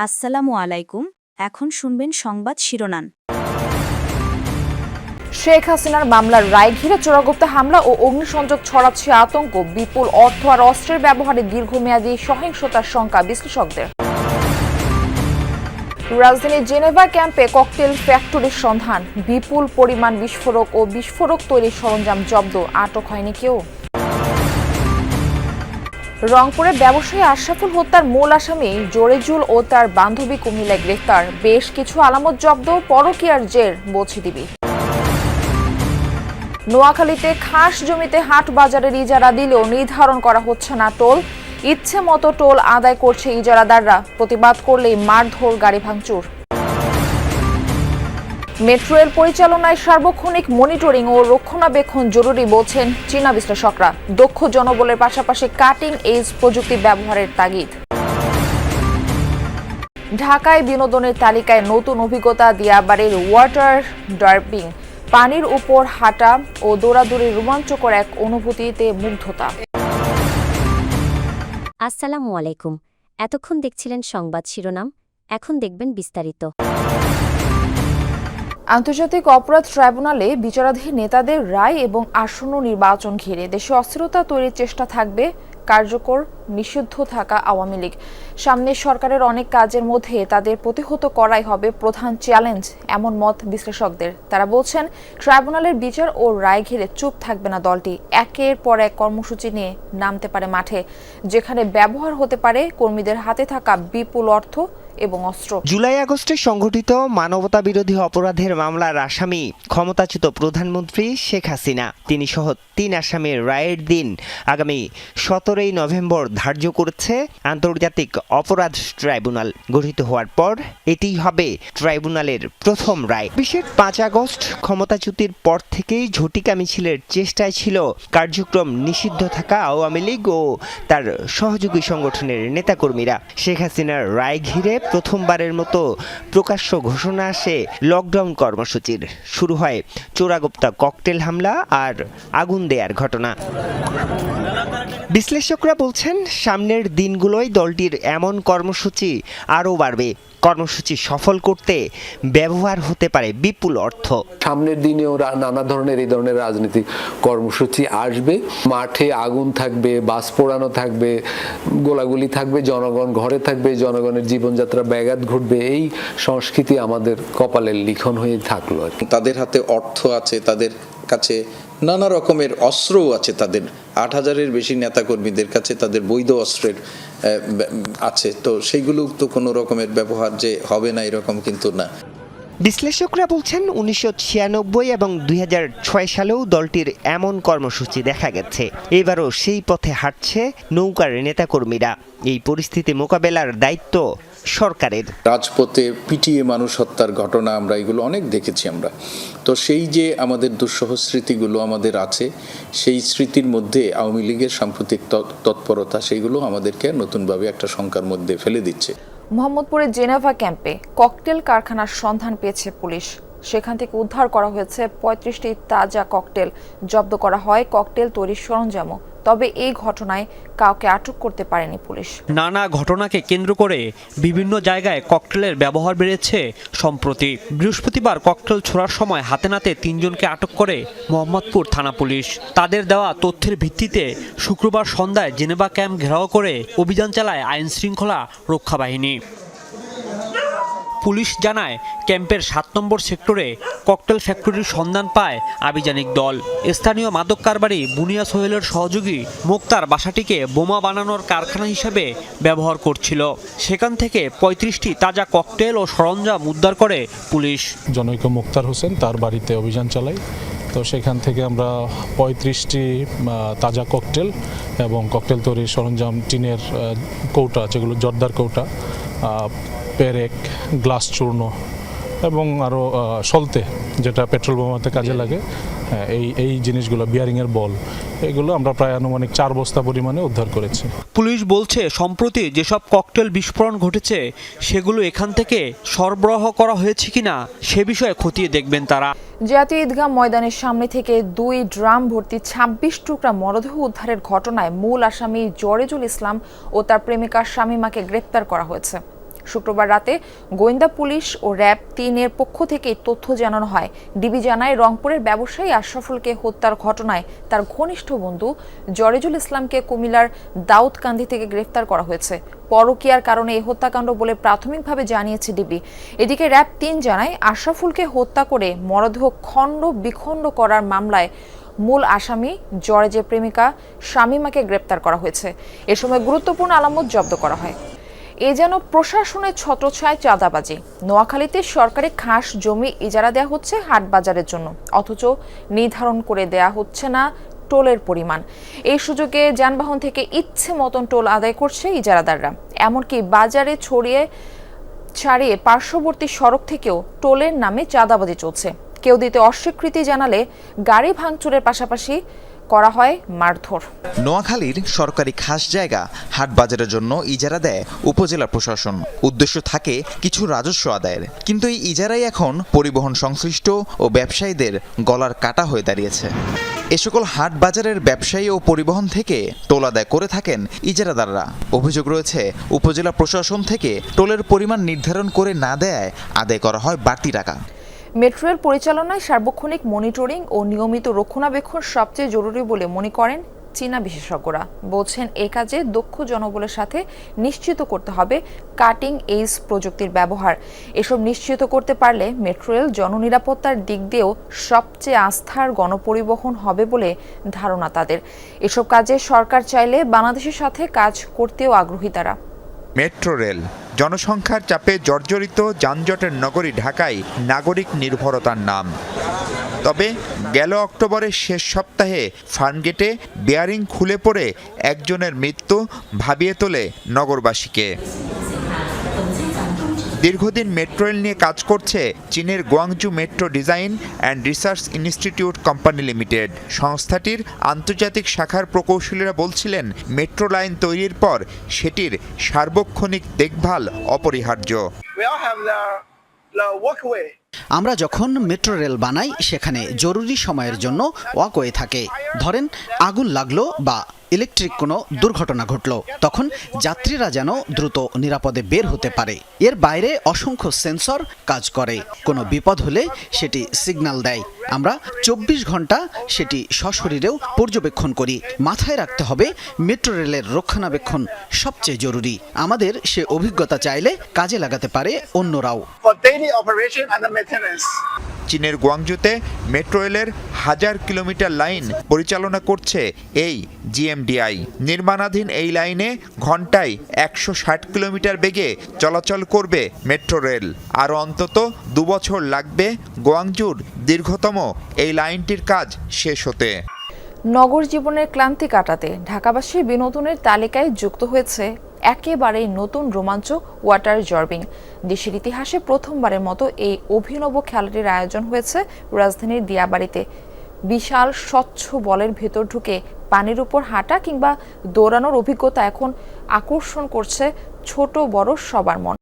আসসালামু আলাইকুম। এখন শুনবেন সংবাদ শিরোনাম। শেখ হাসিনার মামলার রায় ঘিরে চোরাগুপ্তা হামলা ও অগ্নিসংযোগ ছড়াচ্ছে আতঙ্ক, বিপুল অর্থ আর অস্ত্রের ব্যবহারে দীর্ঘমেয়াদী সহিংসতার শঙ্কা বিশ্লেষকদের। রাজধানীর জেনেভা ক্যাম্পে ককটেল ফ্যাক্টরির সন্ধান, বিপুল পরিমাণ বিস্ফোরক ও বিস্ফোরক তৈরির সরঞ্জাম জব্দ, আটক হয়নি কেউ। রংপুরে ব্যবসায়ী আশরাফুল হত্যার মূল আসামি জোরেজুল ও তার বান্ধবী কুমিল্লায় গ্রেফতার, বেশ কিছু আলামত জব্দ, পরকীয়ার জের বলছে ডিবি। নোয়াখালীতে খাস জমিতে হাট বাজারের ইজারা দিলেও নির্ধারণ করা হচ্ছে না টোল, ইচ্ছে মতো টোল আদায় করছে ইজারাদাররা, প্রতিবাদ করলেই মারধর, গাড়ি ভাঙচুর। মেট্রো রেল পরিচালনায় সার্বক্ষণিক মনিটরিং ও রক্ষণাবেক্ষণ জরুরি বলছেন চীনা বিশ্লেষকরা, দক্ষ জনবলের পাশাপাশি কাটিং এজ প্রযুক্তি ব্যবহারের তাগিদ। ঢাকায় বিনোদনের তালিকায় নতুন অভিজ্ঞতা দিয়াবাড়ির ওয়াটার ডার্পিং, পানির উপর হাঁটা ও দৌড়াদৌড়ির রোমাঞ্চকর এক অনুভূতিতে মুগ্ধতা। আসসালামু আলাইকুম। এতক্ষণ দেখছিলেন সংবাদ শিরোনাম, এখন দেখবেন বিস্তারিত। আন্তর্জাতিক অপরাধ ট্রাইব্যুনালে বিচারাধীন নেতাদের রায় এবং আসন্ন নির্বাচন ঘিরে দেশে অস্থিরতা তৈরির চেষ্টা থাকবে কার্যকর নিষিদ্ধ থাকা আওয়ামী লীগ। সামনে সরকারের অনেক কাজের মধ্যে তাদের প্রতিহত করাই হবে প্রধান চ্যালেঞ্জ, এমন মত বিশ্লেষকদের। তারা বলছেন, ট্রাইব্যুনালের বিচার ও রায় ঘিরে চুপ থাকবে না দলটি, একের পর এক কর্মসূচি নিয়ে নামতে পারে মাঠে, যেখানে ব্যবহার হতে পারে কর্মীদের হাতে থাকা বিপুল অর্থ এবং অস্ত্র। জুলাই আগস্টে সংঘটিত মানবতাবিরোধী অপরাধের মামলার আসামি ক্ষমতাচ্যুত প্রধানমন্ত্রী শেখ হাসিনা, তিনি সহ 3 আসামির রায়ের দিন আগামী 17 নভেম্বর ধার্য করেছে আন্তর্জাতিক অপরাধ ট্রাইব্যুনাল। গঠিত হওয়ার পর এটি হবে ট্রাইব্যুনালের প্রথম রায়। 5 আগস্ট ক্ষমতাচ্যুতির পর থেকেই ঝটিকা মিছিলের চেষ্টায় ছিল কার্যক্রম নিষিদ্ধ থাকা আওয়ামী লীগ ও তার সহযোগী সংগঠনের নেতাকর্মীরা। শেখ হাসিনার রায় ঘিরে প্রথমবারের মতো প্রকাশ্য ঘোষণা আসে লকডাউন কর্মসূচির। শুরু হয় চোরাগুপ্তা ককটেল হামলা আর আগুন দেয়ার ঘটনা। বিশ্লেষকরা বলছেন, সামনের দিনগুলোয় দলটির এমন কর্মসূচি আরও বাড়বে। কর্মসূচি সফল করতে ব্যবহার হতে পারে বিপুল অর্থ। সামনের দিনে ওরা নানা ধরনের এই ধরনের রাজনৈতিক কর্মসূচি আসবে, মাঠে আগুন থাকবে, বাস পোড়ানো থাকবে, গোলাগুলি থাকবে, জনগণ ঘরে থাকবে, জনগণের জীবনযাত্রা ব্যাঘাত ঘটবে। এই সংস্কৃতি আমাদের কপালের লিখন হয়ে থাকলো। তাদের হাতে অর্থ আছে, তাদের কাছে নানা রকমের অস্ত্রও আছে, তাদের 8,000-এর বেশি নেতাকর্মীদের কাছে তাদের বৈধ অস্ত্রের আছে, তো সেইগুলো তো কোনো রকমের ব্যবহার যে হবে না এরকম কিন্তু না। বিশ্লেষকরা বলছেন, 1996 এবং 2006 সালেও দলটির এমন কর্মসূচি দেখা গেছে। এবারও সেই পথে হাঁটছে নৌকার নেতাকর্মীরা। এই পরিস্থিতি মোকাবেলার দায়িত্ব সরকারের। রাজপথে পিটিয়ে মানুষ হত্যার ঘটনা আমরা এগুলো অনেক দেখেছি আমরা। তো সেই যে আমাদের দুঃসহ স্মৃতিগুলো আমাদের আছে, সেই স্মৃতির মধ্যে আওয়ামী লীগের সাম্প্রতিক তৎপরতা সেইগুলো আমাদেরকে নতুনভাবে একটা শঙ্কার মধ্যে ফেলে দিচ্ছে। মোহাম্মদপুরের জেনেভা ক্যাম্পে ককটেল কারখানার সন্ধান পেয়েছে পুলিশ। সেখান থেকে উদ্ধার করা হয়েছে 35টি তাজা ককটেল, জব্দ করা হয় ককটেল তৈরির সরঞ্জামও। তবে এই ঘটনায় কাউকে আটক করতে পারেনি পুলিশ। নানা ঘটনাকে কেন্দ্র করে বিভিন্ন জায়গায় ককটেলের ব্যবহার বেড়েছে সম্প্রতি। বৃহস্পতিবার ককটেল ছোড়ার সময় হাতে নাতে 3 জনকে আটক করে মোহাম্মদপুর থানা পুলিশ। তাদের দেওয়া তথ্যের ভিত্তিতে শুক্রবার সন্ধ্যায় জেনেভা ক্যাম্প ঘেরাও করে অভিযান চালায় আইন শৃঙ্খলা রক্ষা বাহিনী। পুলিশ জানায়, ক্যাম্পের 7 নম্বর সেক্টরে ককটেল ফ্যাক্টরির সন্ধান পায় আভিযানিক দল। স্থানীয় মাদক কারবারি বুনিয়া সোহেলের সহযোগী মোক্তার বাসাটিকে বোমা বানানোর কারখানা হিসেবে ব্যবহার করছিল। সেখান থেকে 35টি তাজা ককটেল ও সরঞ্জাম উদ্ধার করে পুলিশ। জনৈক মোক্তার হোসেন তার বাড়িতে অভিযান চালাই। তো সেখান থেকে আমরা 35টি তাজা ককটেল এবং ককটেল তৈরির সরঞ্জাম, টিনের কৌটা, যেগুলো জর্দার কৌটা, পেরেক, গ্লাস চূর্ণ এবং আরও সলতে, যেটা পেট্রোল বোমাতে কাজে লাগে, এই জিনিসগুলো, বিয়ারিংয়ের বল, এগুলো আমরা প্রায় আনুমানিক 4 বস্তা পরিমাণে উদ্ধার করেছি। পুলিশ বলছে, সম্প্রতি যেসব ককটেল বিস্ফোরণ ঘটেছে সেগুলো এখান থেকে সরবরাহ করা হয়েছে কিনা সে বিষয়ে খতিয়ে দেখবেন তারা। জাতীয় ঈদগাহ ময়দানের সামনে থেকে 2 ড্রাম ভর্তি 26 টুকরা মরদেহ উদ্ধারের ঘটনায় মূল আসামি জরেজুল ইসলাম ও তার প্রেমিকা শামীমাকে গ্রেপ্তার করা হয়েছে। শুক্রবার রাতে গোয়েন্দা পুলিশ ও র্যাব ৩-এর পক্ষ থেকে তথ্য জানানো হয়। ডিবি জানায়, রংপুরের ব্যবসায়ী আশরাফুলকে হত্যার ঘটনায় তার ঘনিষ্ঠ বন্ধু জরেজুল ইসলামকে কুমিল্লার দাউদকান্দি থেকে গ্রেফতার করা হয়েছে। পরকীয়ার কারণে এই হত্যাকাণ্ড বলে প্রাথমিকভাবে জানিয়েছে ডিবি। এদিকে র্যাব ৩ জানায়, আশরাফুলকে হত্যা করে মরদেহ খণ্ড বিখণ্ড করার মামলায় মূল আসামি জরেজের প্রেমিকা শামীমাকে গ্রেপ্তার করা হয়েছে। এ সময় গুরুত্বপূর্ণ আলামত জব্দ করা হয়। এ যেন প্রশাসনের ছত্রছায়ায় চাঁদাবাজি। নোয়াখালীতে সরকারি খাস জমি ইজারা দেওয়া হচ্ছে হাট বাজারের জন্য, অথচ নির্ধারণ করে দেয়া হচ্ছে না টোলের পরিমাণ। এই সুযোগে যানবাহন থেকে ইচ্ছে মতন টোল আদায় করছে ইজারাদাররা। এমনকি বাজারে ছাড়িয়ে পার্শ্ববর্তী সড়ক থেকেও টোলের নামে চাঁদাবাজি চলছে। কেউ দিতে অস্বীকৃতি জানালে গাড়ি ভাঙচুরের পাশাপাশি করা হয় মারধর। নোয়াখালীর সরকারি খাস জায়গা হাট বাজারের জন্য ইজারা দেয় উপজেলা প্রশাসন। উদ্দেশ্য থাকে কিছু রাজস্ব আদায়ের, কিন্তু এই ইজারাই এখন পরিবহন সংশ্লিষ্ট ও ব্যবসায়ীদের গলার কাটা হয়ে দাঁড়িয়েছে। এ সকল হাট বাজারের ব্যবসায়ী ও পরিবহন থেকে টোল আদায় করে থাকেন ইজারাদাররা। অভিযোগ রয়েছে, উপজেলা প্রশাসন থেকে টোলের পরিমাণ নির্ধারণ করে না দেয়ায় আদায় করা হয় বাড়তি টাকা। মেট্রো রেল পরিচালনায় সার্বক্ষণিক মনিটরিং ও নিয়মিত রক্ষণাবেক্ষণ সবচেয়ে জরুরি বলে মনে করেন চীনা বিশেষজ্ঞরা। বলছেন, এই কাজে দক্ষ জনবলের সাথে নিশ্চিত করতে হবে কাটিং এজ প্রযুক্তির ব্যবহার। এসব নিশ্চিত করতে পারলে মেট্রো রেল জননিরাপত্তার দিক দিয়েও সবচেয়ে আস্থার গণপরিবহন হবে বলে ধারণা তাদের। এসব কাজে সরকার চাইলে বাংলাদেশের সাথে কাজ করতেও আগ্রহী তারা। মেট্রো রেল জনসংখ্যার চাপে জর্জরিত যানজটের নগরী ঢাকায় নাগরিক নির্ভরতার নাম। তবে গেল অক্টোবরের শেষ সপ্তাহে ফার্মগেটে বেয়ারিং খুলে পড়ে একজনের মৃত্যু ভাবিয়ে তোলে নগরবাসীকে। দীর্ঘদিন মেট্রো রেল নিয়ে কাজ করছে চীনের Guangzhou metro design and research institute company limited. সংস্থাটির আন্তর্জাতিক শাখার প্রকৌশলীরা বলছিলেন, মেট্রো লাইন তৈরির পর সেটির সার্বক্ষণিক দেখভাল অপরিহার্য। আমরা যখন মেট্রো রেল বানাই, সেখানে জরুরি সময়ের জন্য ওয়াকওয়ে থাকে। ধরেন আগুন লাগলো বা ইলেকট্রিক কোনো দুর্ঘটনা ঘটলো, তখন যাত্রীরা যেন দ্রুত নিরাপদে বের হতে পারে। এর বাইরে অসংখ্য সেন্সর কাজ করে, কোনো বিপদ হলে সেটি সিগন্যাল দেয়। আমরা 24 ঘন্টা সেটি সশরীরেও পর্যবেক্ষণ করি। মাথায় রাখতে হবে, মেট্রো রেলের রক্ষণাবেক্ষণ সবচেয়ে জরুরি। আমাদের সে অভিজ্ঞতা চাইলে কাজে লাগাতে পারে অন্যরাও। চীনের গুয়াংজুতে মেট্রো রেলের 1000 কিলোমিটার লাইন পরিচালনা করছে এই জিএমডিআই। নির্মাণাধীন এই লাইনে ঘন্টায় 160 কিলোমিটার বেগে চলাচল করবে মেট্রো রেল। আরও অন্তত 2 বছর লাগবে গুয়াংজুর দীর্ঘতম এই লাইনটির কাজ শেষ হতে। নগর জীবনের ক্লান্তি কাটাতে ঢাকাবাসীর বিনোদনের তালিকায় যুক্ত হয়েছে একেবারেই নতুন রোমাঞ্চ ওয়াটার জর্বিং। দেশের ইতিহাসে প্রথমবারের মতো এই অভিনব খেলাটির আয়োজন হয়েছে রাজধানীর দিয়াবাড়িতে। বিশাল স্বচ্ছ বলের ভেতর ঢুকে পানির উপর হাঁটা কিংবা দৌড়ানোর অভিজ্ঞতা এখন আকর্ষণ করছে ছোট বড় সবার মন।